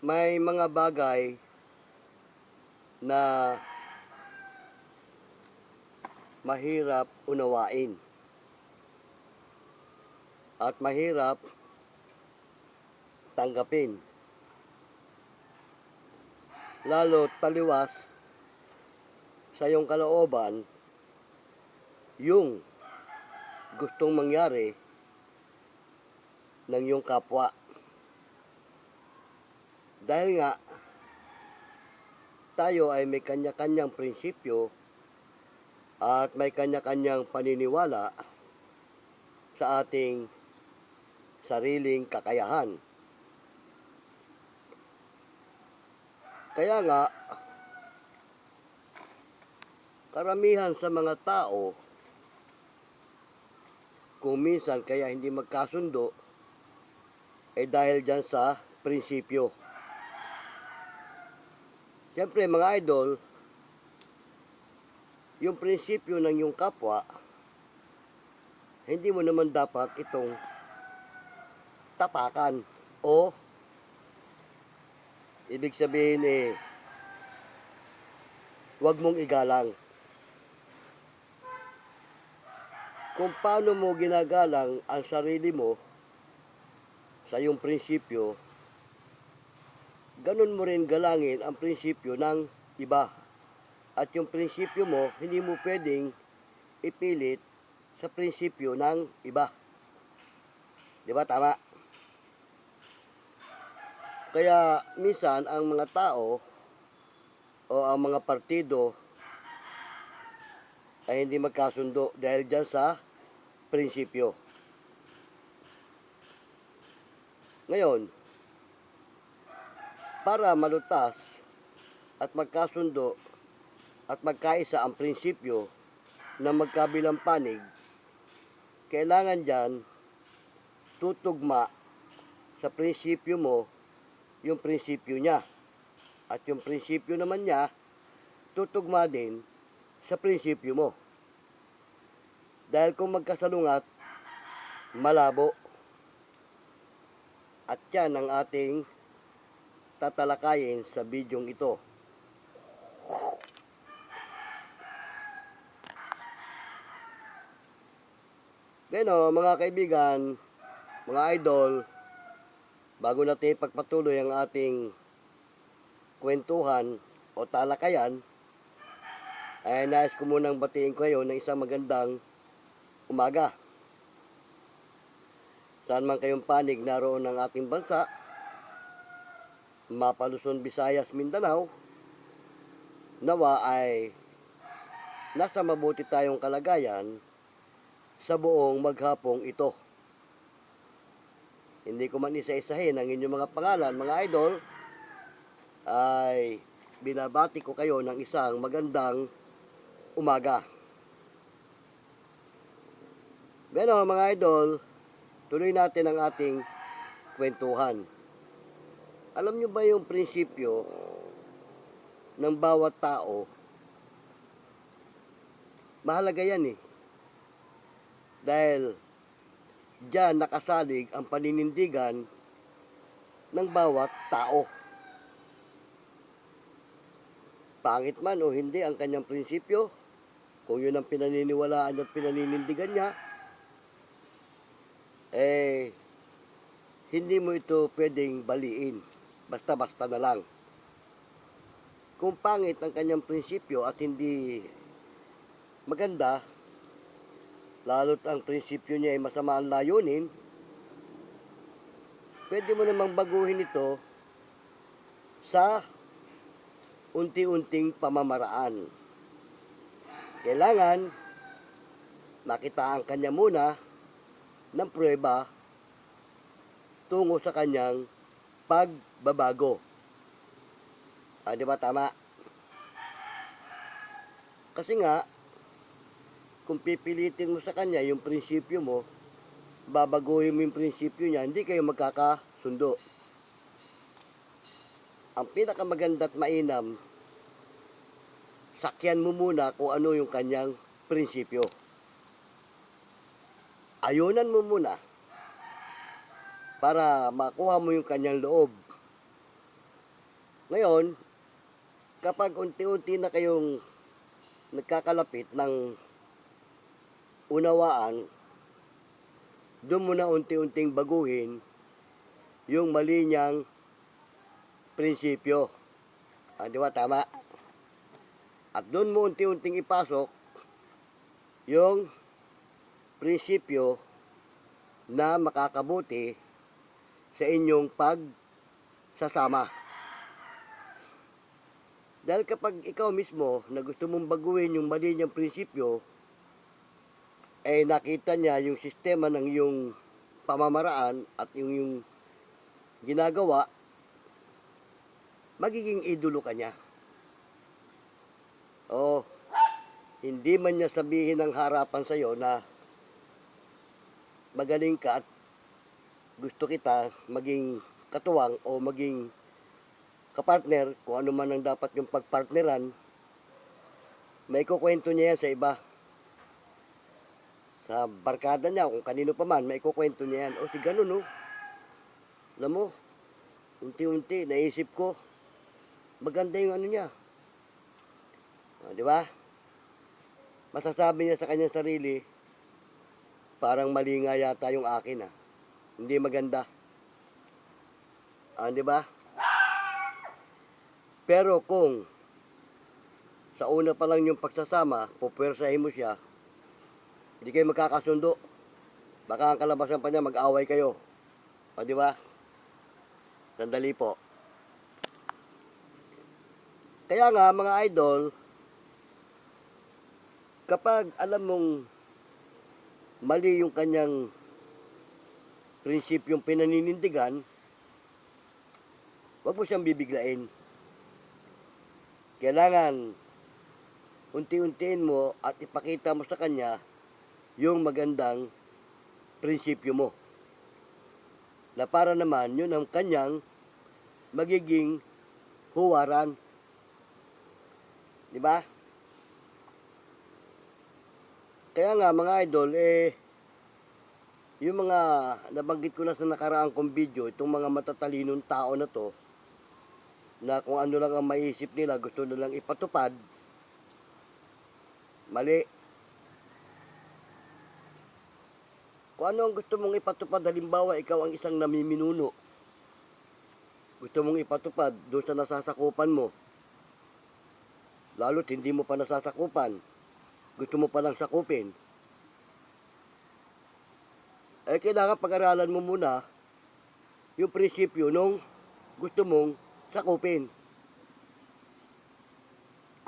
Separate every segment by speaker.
Speaker 1: May mga bagay na mahirap unawain at mahirap tanggapin. Lalo taliwas sa iyong kalooban yung gustong mangyari ng iyong kapwa. Dahil nga tayo ay may kanya-kanyang prinsipyo at may kanya-kanyang paniniwala sa ating sariling kakayahan. Kaya nga, karamihan sa mga tao, kung minsan kaya hindi magkasundo, ay dahil dyan sa prinsipyo. Siyempre mga idol, yung prinsipyo ng iyong kapwa, hindi mo naman dapat itong tapakan o ibig sabihin huwag mong igalang. Kung paano mo ginagalang ang sarili mo sa iyong prinsipyo, ganun mo rin galangin ang prinsipyo ng iba. At yung prinsipyo mo, hindi mo pwedeng ipilit sa prinsipyo ng iba. Di ba? Tama? Kaya minsan ang mga tao o ang mga partido ay hindi magkasundo dahil dyan sa prinsipyo. Ngayon, para malutas at magkasundo at magkaisa ang prinsipyo na magkabilang panig, kailangan dyan tutugma sa prinsipyo mo yung prinsipyo niya. At yung prinsipyo naman niya, tutugma din sa prinsipyo mo. Dahil kung magkasalungat, malabo. At yan ang ating tatalakayin sa bidyong ito. Bueno, mga kaibigan, mga idol, bago natin ipagpatuloy ang ating kwentuhan o talakayan, ay nais ko munang batiin ko kayo ng isang magandang umaga. Saan man kayong panig naroon ng ating bansa, Mapa, Luzon, Visayas, Mindanao, nawa ay nasa mabuti tayong kalagayan sa buong maghapong ito. Hindi ko man isa-isahin ang inyong mga pangalan, mga idol, ay binabati ko kayo ng isang magandang umaga. Bueno, mga idol, tuloy natin ang ating kwentuhan. Alam nyo ba yung prinsipyo ng bawat tao? Mahalaga yan Dahil diyan nakasalig ang paninindigan ng bawat tao. Pangit man o hindi ang kanyang prinsipyo, kung yun ang pinaniniwalaan at pinaninindigan niya, hindi mo ito pwedeng baliin. Basta-basta na lang. Kung pangit ang kanyang prinsipyo at hindi maganda, lalo't ang prinsipyo niya ay masama ang layunin, pwede mo namang baguhin ito sa unti-unting pamamaraan. Kailangan makitaan kanya muna ng pruweba tungo sa kanyang pagbabago. Di ba tama? Kasi nga, kung pipilitin mo sa kanya yung prinsipyo mo, babaguhin mo yung prinsipyo niya, hindi kayo magkakasundo. Ang pinakamaganda at mainam, sakyan mo muna kung ano yung kanyang prinsipyo. Ayunan mo muna para makuha mo yung kanyang loob. Ngayon, kapag unti-unti na kayong nagkakalapit ng unawaan, doon mo na unti-unting baguhin yung mali niyang prinsipyo. Di ba? Tama. At doon mo unti-unting ipasok yung prinsipyo na makakabuti sa inyong pagsasama. Dahil kapag ikaw mismo na gusto mong baguhin yung mali niyang prinsipyo, nakita niya yung sistema ng iyong pamamaraan at yung ginagawa, magiging idolo ka niya. O, hindi man niya sabihin ng harapan sa iyo na magaling ka at gusto kita maging katuwang o maging kapartner, kung ano man ang dapat yung pagpartneran, may kukwento niya yan sa iba. Sa barkada niya, kung kanino pa man, may kukwento niya yan. O, si ganun, no? Alam mo, unti-unti, naisip ko, maganda yung ano niya. Di ba? Masasabi niya sa kanyang sarili, parang mali nga yata yung akin, Hindi maganda. Di ba? Pero kung sa una pa lang yung pagsasama, pupwersahin mo siya, hindi kayo magkakasundo. Baka ang kalabasan pa niya, mag-away kayo. Di ba? Sandali po. Kaya nga, mga idol, kapag alam mong mali yung kanyang prinsipyong pinaninindigan, huwag mo siyang bibiglain. Kailangan unti-untiin mo at ipakita mo sa kanya yung magandang prinsipyo mo. Na para naman yun ang kanyang magiging huwaran. Di ba? Kaya nga mga idol, yung mga nabanggit ko na sa nakaraang kong video, itong mga matatalinong tao na to, na kung ano lang ang maisip nila, gusto nilang ipatupad, mali. Kung ano ang gusto mong ipatupad, halimbawa ikaw ang isang namiminuno, gusto mong ipatupad doon sa nasasakupan mo, lalo't hindi mo pa nasasakupan, gusto mo palang sakupin, kailangan pag-aralan mo muna yung prinsipyo nung gusto mong sakupin.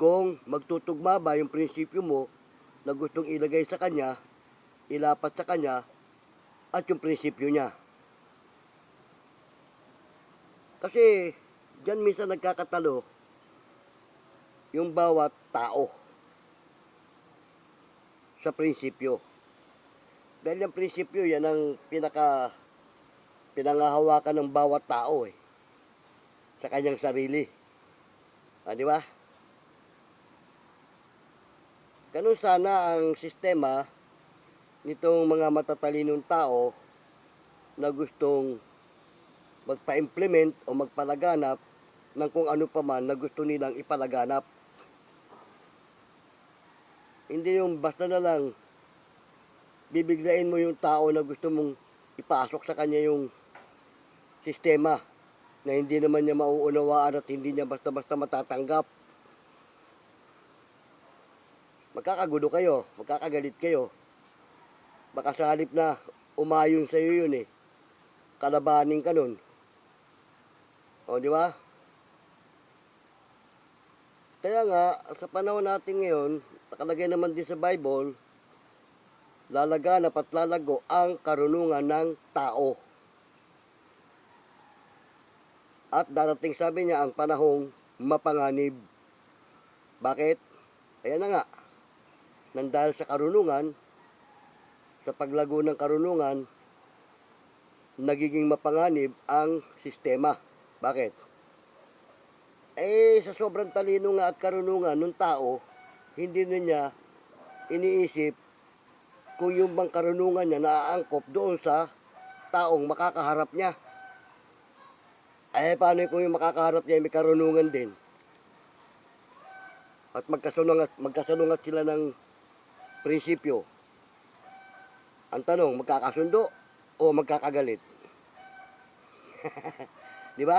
Speaker 1: Kung magtutugma ba yung prinsipyo mo na gustong ilagay sa kanya, ilapat sa kanya, at yung prinsipyo niya. Kasi dyan minsan nagkakatalo yung bawat tao sa prinsipyo. Dahil yung prinsipyo, yan ang pinangahawakan ng bawat tao sa kanyang sarili. Di ba? Ganun sana ang sistema nitong mga matatalinong tao na gustong magpa-implement o magpalaganap ng kung ano pa man na gusto nilang ipalaganap. Hindi yung basta na lang bibiglain mo yung tao na gusto mong ipasok sa kanya yung sistema na hindi naman niya mauunawaan at hindi niya basta-basta matatanggap. Magkakagulo kayo, magkakagalit kayo. Baka sa halip na umayon sa iyo yun kalabanin ka nun. Di ba? Kaya nga, sa panahon natin ngayon, nakalagay naman din sa Bible, lalaganap at lalago ang karunungan ng tao. At darating, sabi niya, ang panahong mapanganib. Bakit? Ayan na nga. Nang dahil sa karunungan, sa paglago ng karunungan, nagiging mapanganib ang sistema. Bakit? Sa sobrang talino nga at karunungan ng tao, hindi na niya iniisip kung yung bang karunungan niya naaangkop doon sa taong makakaharap niya. Ay, paano kung yung makakaharap niya ay may karunungan din? At magkasalungat sila ng prinsipyo. Ang tanong, magkakasundo o magkakagalit? Di ba?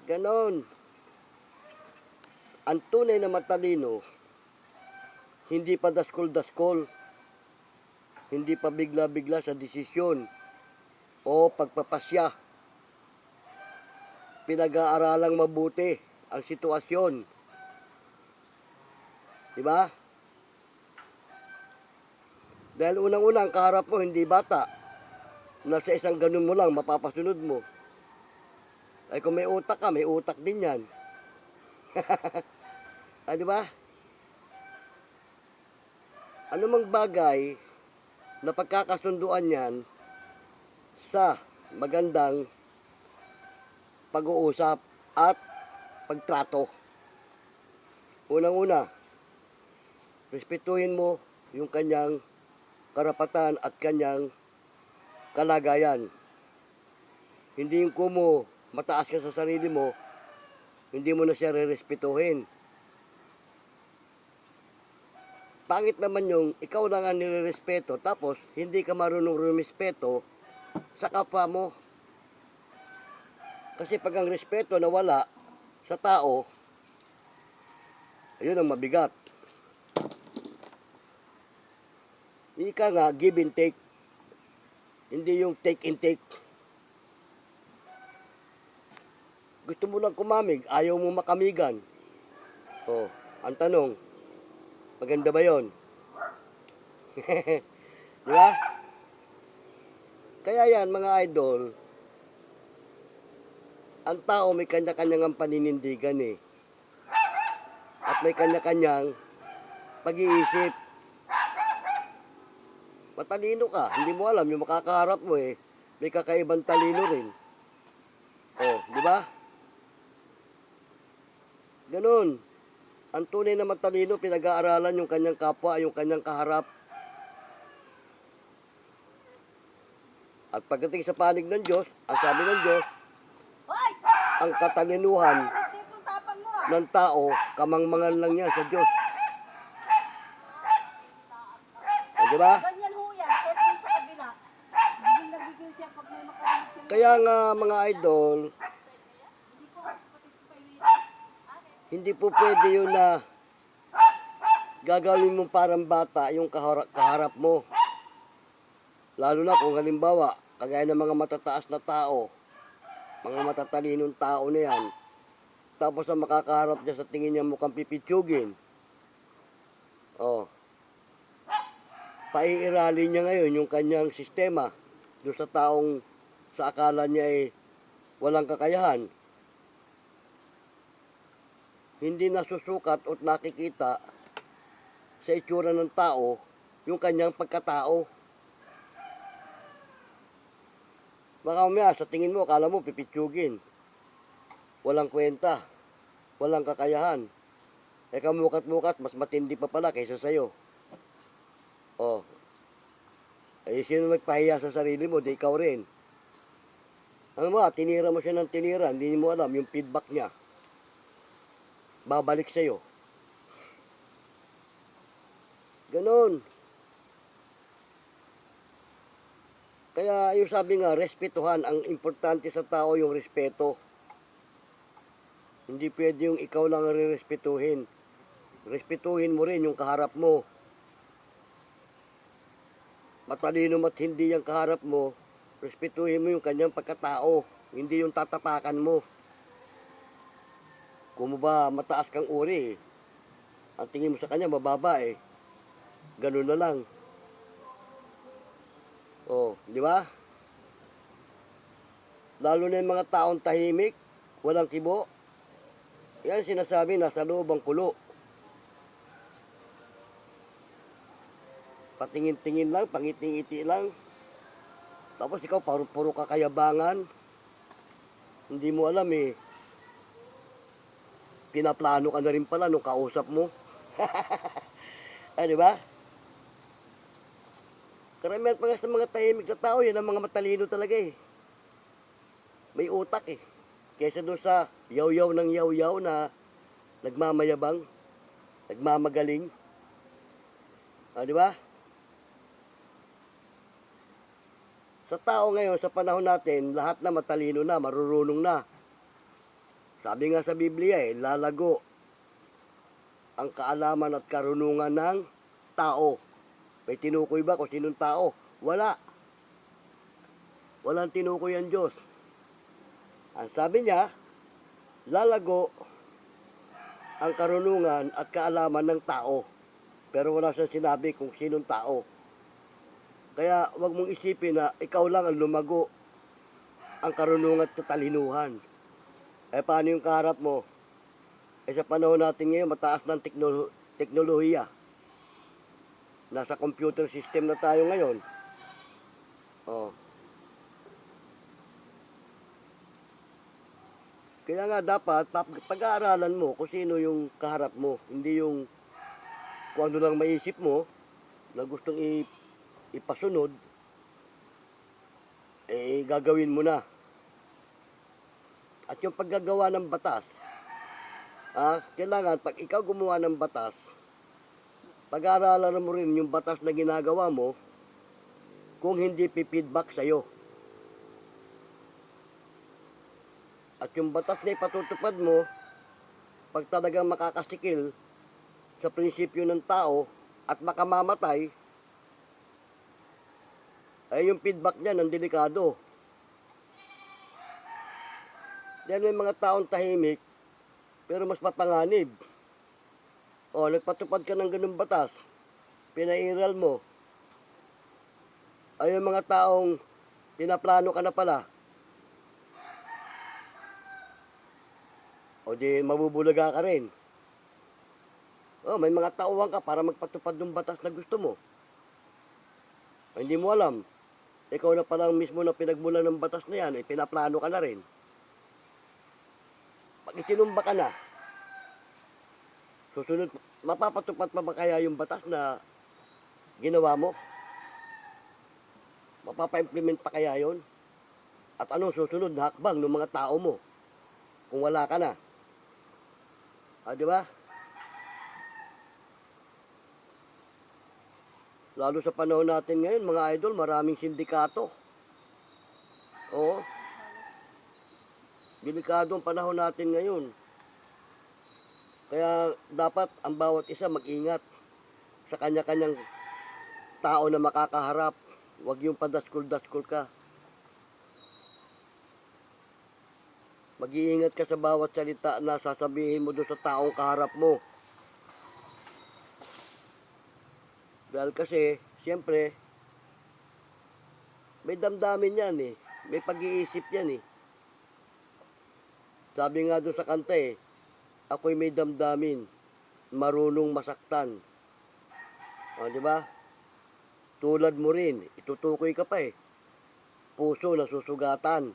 Speaker 1: Ganon. Ang tunay na matalino, hindi pa daskol-daskol, hindi pa bigla-bigla sa desisyon o pagpapasya. Pinag-aaralang mabuti ang sitwasyon. Di ba? Dahil unang-una ang kaharap mo hindi bata. Nasa isang ganun mo lang, mapapasunod mo. Ay kung may utak ka, may utak din yan. Ah, di ba? Ano mang bagay na pagkakasunduan yan sa magandang pag-uusap at pagtrato. Unang-una, respetuhin mo yung kanyang karapatan at kanyang kalagayan. Hindi yung kumo mataas ka sa sarili mo, hindi mo na siya re-respetuhin. Pangit naman yung ikaw lang ang nire-respeto tapos hindi ka marunong rumispeto sa kapwa mo. Kasi pag ang respeto nawala sa tao, ayun ang mabigat. Ika nga, give and take. Hindi yung take and take. Gusto mo lang kumamig, ayaw mo makamigan. Oh, ang tanong, maganda ba yon? Di ba? Kaya yan, mga idol, ang tao may kanya-kanyang paninindigan eh. At may kanya-kanyang pag-iisip. Matalino ka, hindi mo alam, yung makakaharap mo eh, may kakaibang talino rin. Oh, di ba? Ganun. Ang tunay na matalino, pinag-aaralan yung kanyang kapwa, yung kanyang kaharap. At pagdating sa panig ng Diyos, ang sabi ng Diyos, ang katalinuhan ng tao, kamangmangan lang yan sa Diyos. O, diba?
Speaker 2: Ganyan ho yan, kahit dun sa kabila. Hindi nagigil siya pag may makarinig siya.
Speaker 1: Kaya nga mga idol, hindi po pwede yun na gagawin mo parang bata yung kaharap mo. Lalo na kung halimbawa, kagaya ng mga matataas na tao, mga matatalinong tao na yan, tapos ang makakaharap niya sa tingin niya mukhang pipitsugin. Oh. Paiiralin niya ngayon yung kanyang sistema doon sa taong sa akala niya ay walang kakayahan. Hindi nasusukat o nakikita sa itsura ng tao yung kanyang pagkatao. Baka umaya, sa tingin mo, akala mo pipitsugin. Walang kwenta, walang kakayahan. Eh kamukat-mukat, mas matindi pa pala kaysa sa'yo. Oh. Eh sino nagpahiya sa sarili mo, di ikaw rin. Ano ba, tinira mo siya ng tinira, hindi mo alam yung feedback niya. Babalik sa'yo. Ganon. Kaya yung sabi nga, respetuhan, ang importante sa tao yung respeto. Hindi pwede yung ikaw lang ang respetuhin. Respetuhin mo rin yung kaharap mo. Matalino mat hindi yung kaharap mo, respetuhin mo yung kanyang pagkatao, hindi yung tatapakan mo. Kung ba mataas kang uri, ang tingin mo sa kanya mababa eh. Ganun na lang. Oh, di ba? Lalo na yung mga taong tahimik, walang kibo. Yan sinasabi, nasa loob ang kulo. Patingin-tingin lang, pangiting-iti lang. Tapos ikaw, puro kakayabangan. Hindi mo alam eh. Pinaplano ka na rin pala nung kausap mo. Di ba? Karamihan pa nga sa mga tahimik na tao, yan ang mga matalino talaga eh. may utak eh. Kesa doon sa yaw-yaw ng yaw-yaw na nagmamayabang, nagmamagaling. Di ba? Sa tao ngayon, sa panahon natin, lahat na matalino na, marurunong na. Sabi nga sa Biblia lalago ang kaalaman at karunungan ng tao. May tinukoy ba kung sinong tao? Wala. Walang tinukoy ang Diyos. Ang sabi niya, lalago ang karunungan at kaalaman ng tao. Pero wala siyang sinabi kung sinong tao. Kaya wag mong isipin na ikaw lang ang lumago ang karunungan at katalinuhan. Paano yung kaharap mo? Sa panahon natin ngayon, mataas ng teknolohiya. Nasa computer system na tayo ngayon. Oh. Kaya nga dapat pag-aaralan mo kung sino yung kaharap mo. Hindi yung kung ano lang maisip mo na gustong ipasunod, gagawin mo na. At yung paggagawa ng batas, kailangan pag ikaw gumawa ng batas, pag-aaralan mo rin yung batas na ginagawa mo kung hindi pipidback sa'yo. At yung batas na ipatutupad mo, pag talagang makakasikil sa prinsipyo ng tao at makamamatay, ay yung feedback niya ng delikado. Dahil may mga taong tahimik, pero mas mapanganib. Nagpatupad ka ng ganung batas, pinairal mo, ay yung mga taong pinaplano ka na pala, di mabubulaga ka rin. May mga tauhan ka para magpatupad ng batas na gusto mo. Hindi mo alam, ikaw na palang mismo na pinagmula ng batas na yan, pinaplano ka na rin. Pag itinumba ka na, susunod, mapapatupad pa ba kaya yung batas na ginawa mo? Mapapa-implement pa kaya yon? At anong susunod na hakbang ng mga tao mo kung wala ka na? Di ba? Lalo sa panahon natin ngayon, mga idol, maraming sindikato. Oo. Delikado ang panahon natin ngayon. Kaya dapat ang bawat isa mag-ingat sa kanya-kanyang tao na makakaharap. Huwag yung padaskul-daskul ka. Mag-iingat ka sa bawat salita na sasabihin mo doon sa taong kaharap mo. Dahil kasi, siyempre, may damdamin yan eh. May pag-iisip yan eh. Sabi nga doon sa kanta ako'y may damdamin, marunong masaktan. Di ba? Tulad mo rin, itutukoy ka pa puso na susugatan.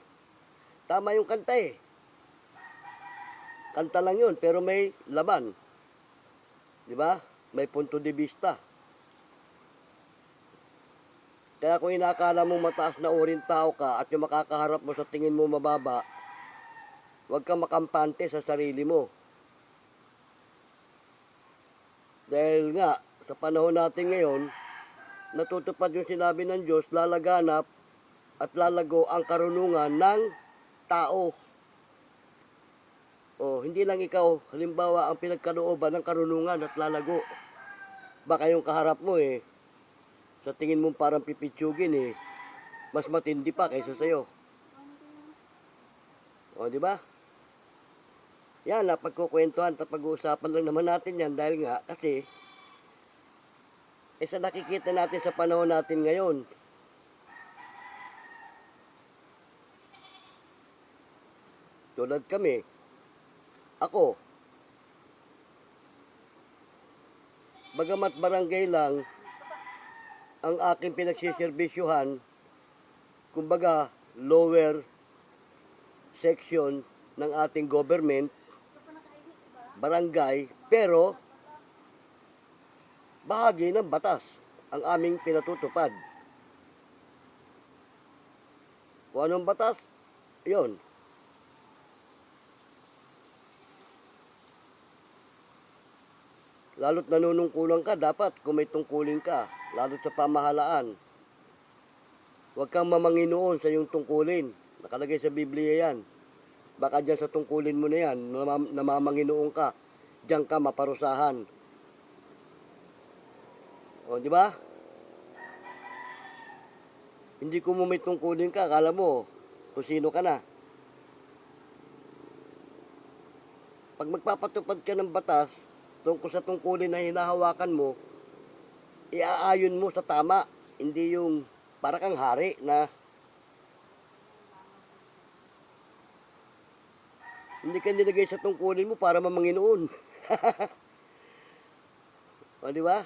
Speaker 1: Tama yung kanta Kanta lang yun, pero may laman. Di ba? May punto de vista. Kaya kung inakala mo mataas na uring tao ka at yung makakaharap mo sa tingin mo mababa, huwag kang makampante sa sarili mo. Dahil nga, sa panahon natin ngayon, natutupad yung sinabi ng Diyos, lalaganap at lalago ang karunungan ng tao. Hindi lang ikaw, halimbawa, ang pinagkalooban ng karunungan at lalago. Baka yung kaharap mo sa tingin mo parang pipitsugin mas matindi pa kaysa sa'yo. Di ba? Yan, napagkukwentuhan at pag-uusapan lang naman natin yan dahil nga kasi sa nakikita natin sa panahon natin ngayon, tulad kami, ako, bagamat barangay lang ang aking pinagsiserbisyuhan, kumbaga lower section ng ating government, barangay, pero bahagi ng batas ang aming pinatutupad. Kung anong batas, yon. Lalo't nanunungkulan ka, dapat kung may tungkulin ka, lalo't sa pamahalaan. Huwag kang mamanginoon sa iyong tungkulin. Nakalagay sa Biblia yan. Baka dyan sa tungkulin mo na yan, namamanginoon ka, diyan ka maparusahan. O, di ba? Hindi ko mo may tungkulin ka, akala mo kung sino ka na. Pag magpapatupad ka ng batas, tungkol sa tungkulin na hinahawakan mo, iaayon mo sa tama, hindi yung para kang hari na hindi ka nilagay sa tungkulin mo para mamanginoon. O, di ba?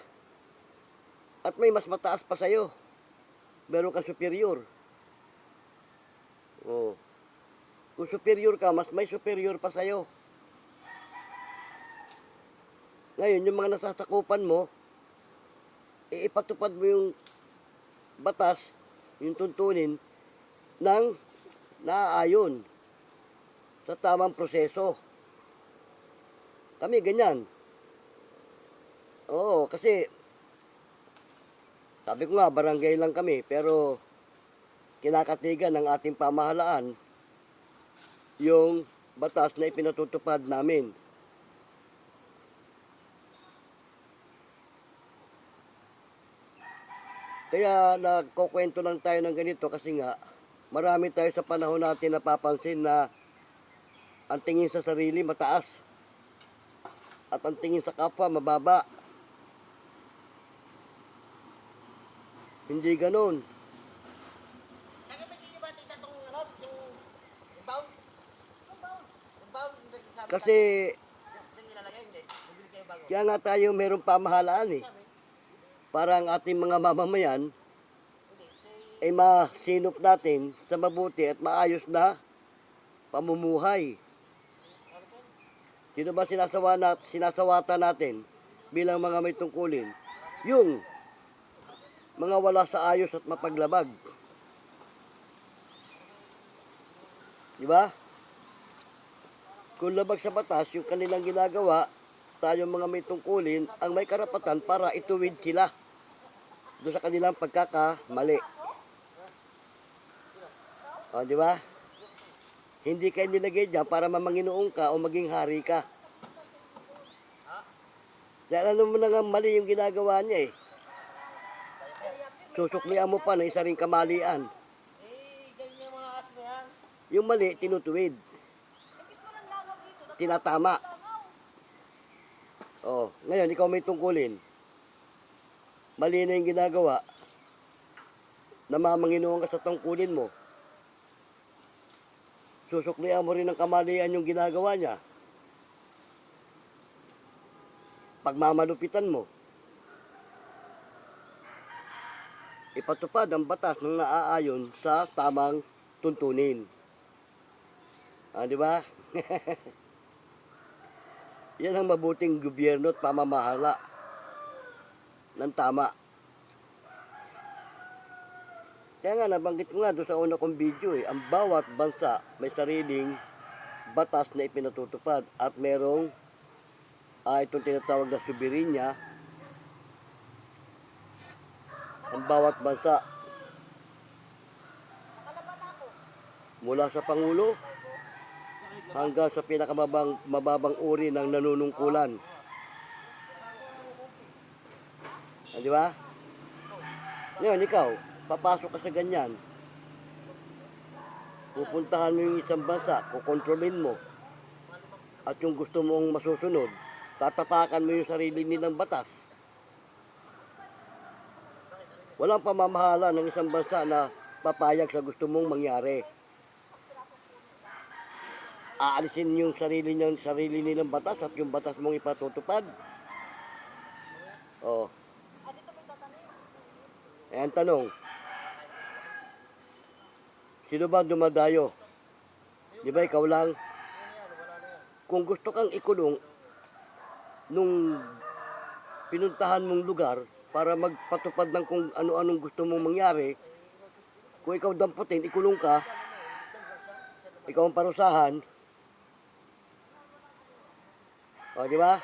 Speaker 1: At may mas mataas pa sa'yo. Meron kang superior. O. Kung superior ka, mas may superior pa sa'yo. Ngayon, yung mga nasasakupan mo, ipatupad mo yung batas, yung tuntunin, ng naaayon sa tamang proseso. Kami ganyan. Oo, kasi sabi ko nga, barangay lang kami, pero kinakatigan ng ating pamahalaan yung batas na ipinatutupad namin. Kaya nagkukwento lang tayo ng ganito kasi nga marami tayo sa panahon natin napapansin na ang tingin sa sarili mataas at ang tingin sa kapwa mababa. Hindi ganon.
Speaker 3: Nagamitin niyo ba tita itong ano, yung bound? Yung bound, sabi
Speaker 1: Kasi
Speaker 3: diyan nilalagay, hindi. Bibili kayo bago.
Speaker 1: kaya nga tayo merong pamahalaan eh. Para ang ating mga mamamayan ay masinop natin sa mabuti at maayos na pamumuhay. Sino ba sinasawata natin bilang mga may tungkulin? Yung mga wala sa ayos at mapaglabag. Di ba? Kung labag sa batas, yung kanilang ginagawa, tayong mga may tungkulin, ang may karapatan para ituwid sila doon sa kanilang pagkakamali. O, di ba? Hindi kayo nilagay dyan para mamanginoon ka o maging hari ka. Dahil alam mo na nga mali yung ginagawa niya eh. Susuklian mo pa ng isa ring kamalian.
Speaker 3: Ganyan yung mga aso na yan.
Speaker 1: Yung mali, tinutuwid. Tinatama. O, ngayon, ikaw may tungkulin. Mali na yung ginagawa. Namamanginoon ka sa tungkulin mo. Susuklian mo rin ng kamalian yung ginagawa niya. Pagmamalupitan mo. Ipatupad ang batas ng naaayon sa tamang tuntunin. Ah, di ba? Yan ang mabuting gobyerno at pamamahala ng tama. Kaya nga, nabanggit ko nga doon sa una kong video ang bawat bansa may sariling batas na ipinatutupad at merong itong tinatawag na soberenya. Ang bawat bansa mula sa Pangulo hanggang sa pinakamababang uri ng nanunungkulan. Di ba? Ngayon, ikaw, papasok ka sa ganyan. Pupuntahan mo yung isang bansa, kukontrolin mo. At yung gusto mong masusunod, tatapakan mo yung sarili nilang batas. Walang pamamahala ng isang bansa na papayag sa gusto mong mangyari. Aalisin yung sarili nilang batas at yung batas mong ipatutupad. Oh. Ayan tanong. Sino ba dumadayo? Di ba ikaw lang? Kung gusto kang ikulong nung pinuntahan mong lugar para magpatupad ng kung ano-anong gusto mong mangyari, kung ikaw damputin, ikulong ka, ikaw ang parusahan, o di ba?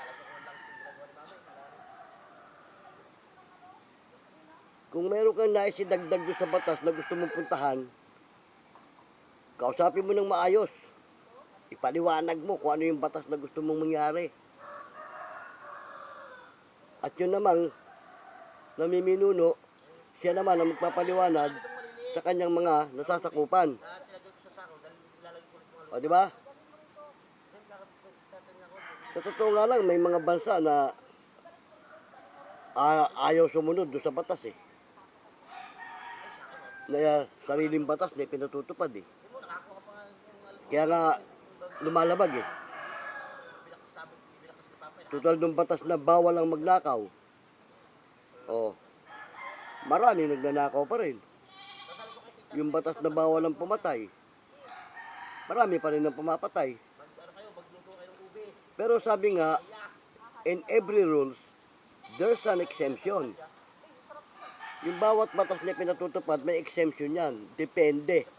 Speaker 1: mayroon kang nais idagdag doon sa batas na gusto mong puntahan, kausapin mo ng maayos. Ipaliwanag mo kung ano yung batas na gusto mong mangyari. At yun namang namiminuno, siya naman ang magpapaliwanag sa kanyang mga nasasakupan.
Speaker 3: Tinagay ko sa sako dahil ilalagay ko ulit yung
Speaker 1: O, di ba? Sa totoo nga lang, may mga bansa na ayaw sumunod doon sa batas eh. Na sariling batas na pinatutupad eh. Kaya nga, lumalabag eh. Total ng batas na bawal ang magnakaw. Oh, marami nagnanakaw pa rin. Yung batas na bawal ang pumatay, marami pa rin ang pumapatay. Pero sabi nga, in every rules, there's an exemption. Yung bawat batas na pinatutupad, may exemption yan. Depende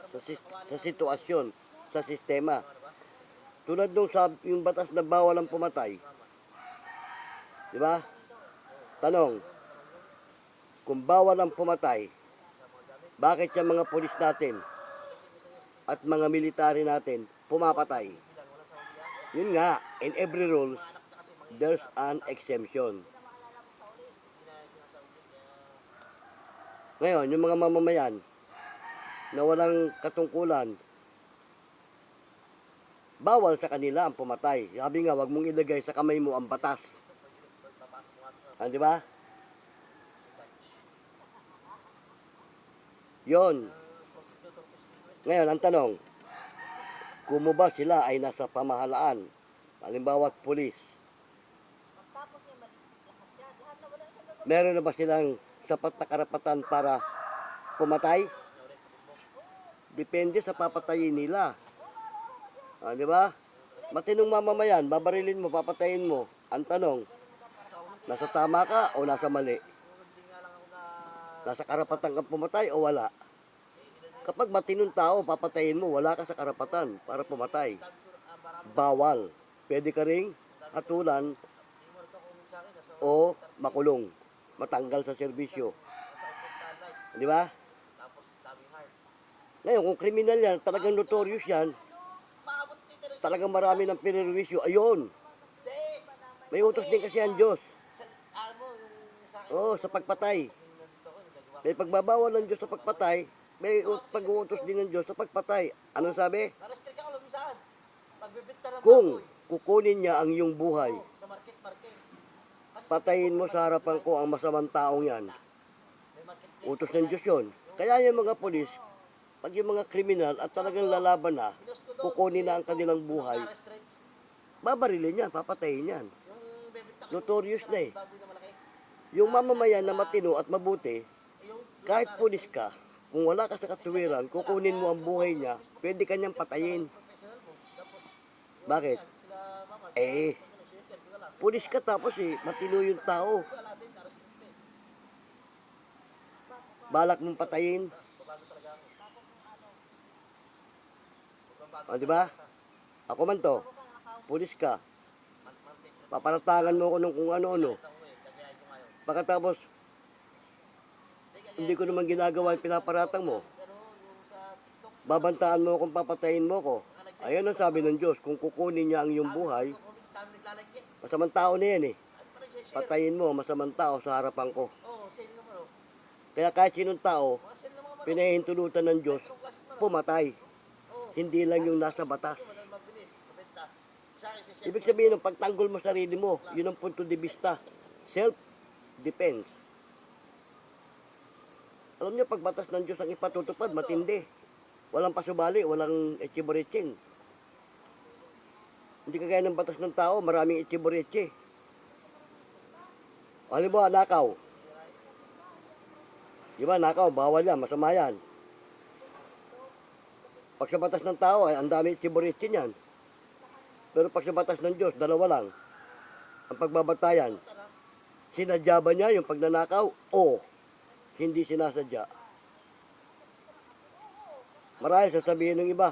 Speaker 1: sa sitwasyon, sa sistema. Tulad nung yung batas na bawal ang pumatay. Di ba? Tanong, kung bawal ang pumatay, bakit yung mga polis natin at mga military natin pumapatay? Yun nga, in every rules, there's an exemption. Ngayon, yung mga mamamayan na walang katungkulan, bawal sa kanila ang pumatay. Sabi nga, wag mong ilagay sa kamay mo ang batas. Di ba? Yon. Ngayon, ang tanong, kung ba sila ay nasa pamahalaan, halimbawa pulis, meron na ba silang sapat na karapatan para pumatay? Depende sa papatayin nila. Di ba? Matinong mamamayan, babarilin mo, papatayin mo. Ang tanong, nasa tama ka o nasa mali? Nasa karapatan kang pumatay o wala? Kapag matinong tao, papatayin mo, wala ka sa karapatan para pumatay. Bawal. Pwede ka ring hatulan o makulong. Matanggal sa serbisyo. Di ba? Ngayon, kung kriminal yan, talagang notorious yan, talagang marami ng pinirwisyo, ayun. May utos din kasi ang Diyos. Sa pagpatay. May pagbabawal ng Diyos sa pagpatay, may pag-uutos din ng Diyos sa pagpatay. Anong sabi? Kung kukunin niya ang iyong buhay, patayin mo sa harapan ko ang masamang taong yan. Utos ng Diyos yun. Kaya yung mga polis, pag yung mga kriminal at talagang lalaban na, kukunin na ang kanilang buhay, babarilin yan, papatayin yan. Notorious na eh. Yung mamamayan na matino at mabuti, kahit pulis ka, kung wala ka sa katuwiran, kukunin mo ang buhay niya, pwede kanyang patayin. Bakit? Pulis ka tapos matino yung tao. Balak mong patayin. Di ba? Ako man to, pulis ka. Paparatangan mo ako ng kung ano-ano. Pagkatapos, hindi ko naman ginagawa yung pinaparatang mo. Babantaan mo kung papatayin mo ko. Ayun ang sabi ng Diyos, kung kukunin niya ang iyong buhay, masamang tao na yan eh. Patayin mo, masamang tao sa harapan ko. Kaya kahit sinong tao, pinahintulutan ng Diyos, pumatay. Hindi lang yung nasa batas. Ibig sabihin ng pagtanggol mo sarili mo, yun ang punto de vista. Self-defense. Alam niyo, pag batas ng Diyos ang ipatutupad, matindi. Walang pasubali, walang echiboreching. Hindi kagaya ng batas ng tao, maraming echiboreche. Halimbawa, nakaw. Diba, nakaw, bawal yan, masama yan. Pag sa batas ng tao, ang dami echiboreche niyan. Pero pag sa batas ng Diyos, dalawa lang. Ang pagbabatayan, sinadya ba niya yung pagnanakaw o hindi sinasadya? Marahil sasabihin ng iba,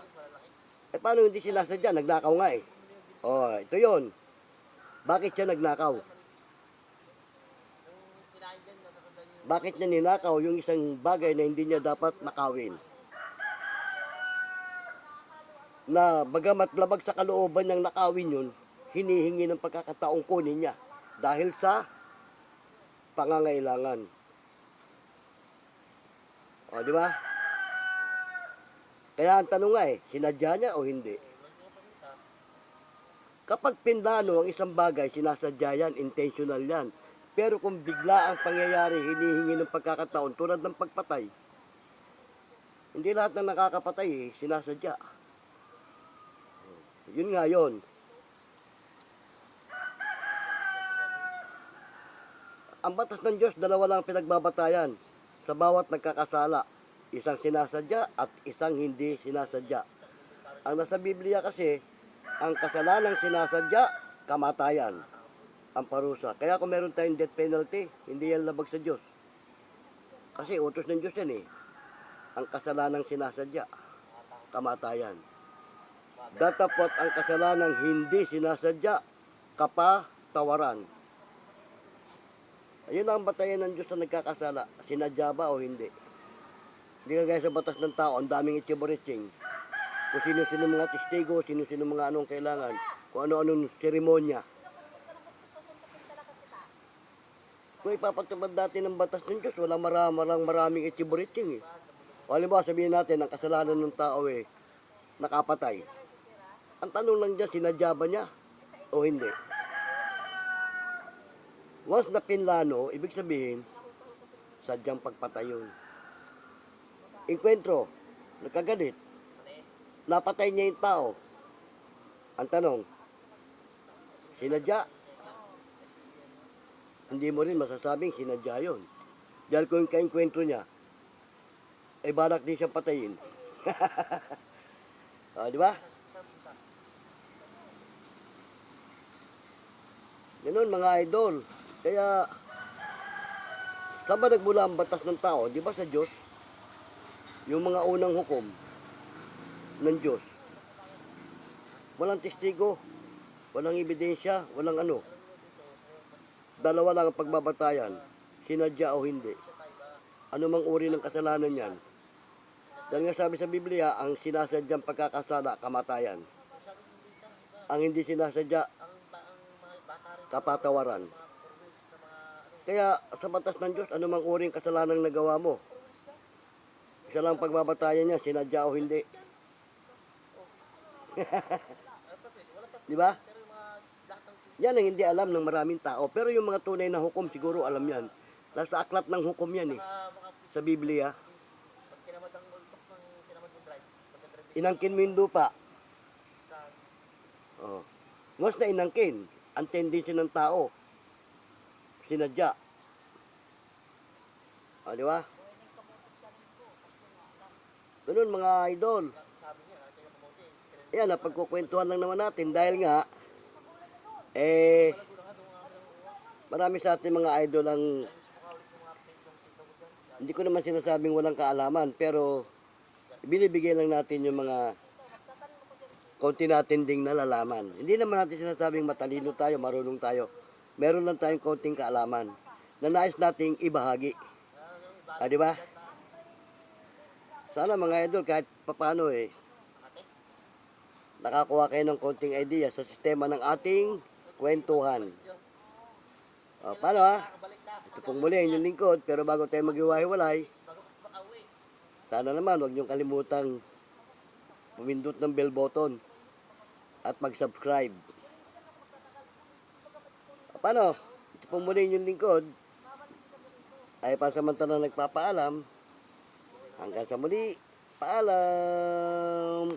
Speaker 1: paano hindi sinasadya? Nagnakaw nga eh. Ito yon. Bakit siya nagnakaw? Bakit niya ninakaw yung isang bagay na hindi niya dapat nakawin? Na bagamat labag sa kalooban niyang nakawin yun, hinihingi ng pagkakataong kunin niya dahil sa pangangailangan. O, di ba? Kaya ang tanong nga sinadya niya o hindi? Kapag pinlano ang isang bagay, sinasadya yan, intentional yan. Pero kung bigla ang pangyayari, hinihingi ng pagkakataon tulad ng pagpatay, hindi lahat ng nakakapatay sinasadya. Yun nga yun. Ang batas ng Diyos, dalawa lang ang pinagbabatayan sa bawat nagkakasala. Isang sinasadya at isang hindi sinasadya. Ang nasa Biblia kasi, ang kasalanang sinasadya, kamatayan. Ang parusa. Kaya kung meron tayong death penalty, hindi yan labag sa Diyos. Kasi utos ng Diyos yan Ang kasalanang sinasadya, kamatayan. Datapot ang kasalanang hindi sinasadya, kapatawaran. Ayun ang batayan ng Diyos na nagkakasala. Sinadya ba o hindi? Hindi kagaya sa batas ng tao, ang daming itiboriching. Kung sino-sino mga testigo, sino-sino mga anong kailangan, kung ano-anong seremonya. Kung ipapatupad natin ng batas ng Diyos, walang maraming itiboriching O halimbawa, sabihin natin, ang kasalanan ng tao nakapatay. Ang tanong lang dyan, sinadya ba niya o hindi? Once na pinlano, ibig sabihin, sadyang pagpatay yun. Enkwentro, nagkagalit, napatay niya yung tao. Ang tanong, sinadya? Hindi mo rin masasabing sinadya yun. Dahil kung kaenkwentro niya, balak din siyang patayin. Di ba? Ganun mga idol. Kaya, saan ba nagmula ang batas ng tao? Di ba sa Diyos? Yung mga unang hukom ng Diyos. Walang testigo, walang ebidensya, walang ano. Dalawa lang ang pagbabatayan, sinadya o hindi. Ano mang uri ng kasalanan yan. Dahil nga sabi sa Biblia, ang sinasadyang pagkakasala, kamatayan. Ang hindi sinasadya, kapatawaran. Kaya sa batas ng Diyos, ano mang uri ng kasalanang nagawa mo. Isa lang pagbabatayan niya, sinadya o hindi. Di ba? Yan ang hindi alam ng maraming tao. Pero yung mga tunay na hukom, siguro alam yan. Nasa aklat ng hukom yan sa Biblia. Inangkin mo yung lupa. Once na inangkin, ang tendency ng tao, sinadya. Di ba? Ganun mga idol. Yan, napagkukwentuhan lang naman natin dahil nga, marami sa ating mga idol ang, hindi ko naman sinasabing walang kaalaman, pero binibigay lang natin yung mga konti natin ding nalalaman. Hindi naman natin sinasabing matalino tayo, marunong tayo. Meron lang tayong konting kaalaman na nais nating ibahagi. Di ba? Sana mga idol, kahit papano nakakuha kayo ng konting idea sa sistema ng ating kwentuhan. Paano Ito pong muli ang inyong lingkod, pero bago tayo maghiwa-hiwalay, sana naman huwag niyong kalimutang pumindot ng bell button at mag-subscribe. Paano? Ito pong muli ang inyong lingkod, ay pansamantalang nagpapaalam. Hanggang sa muli, paalam!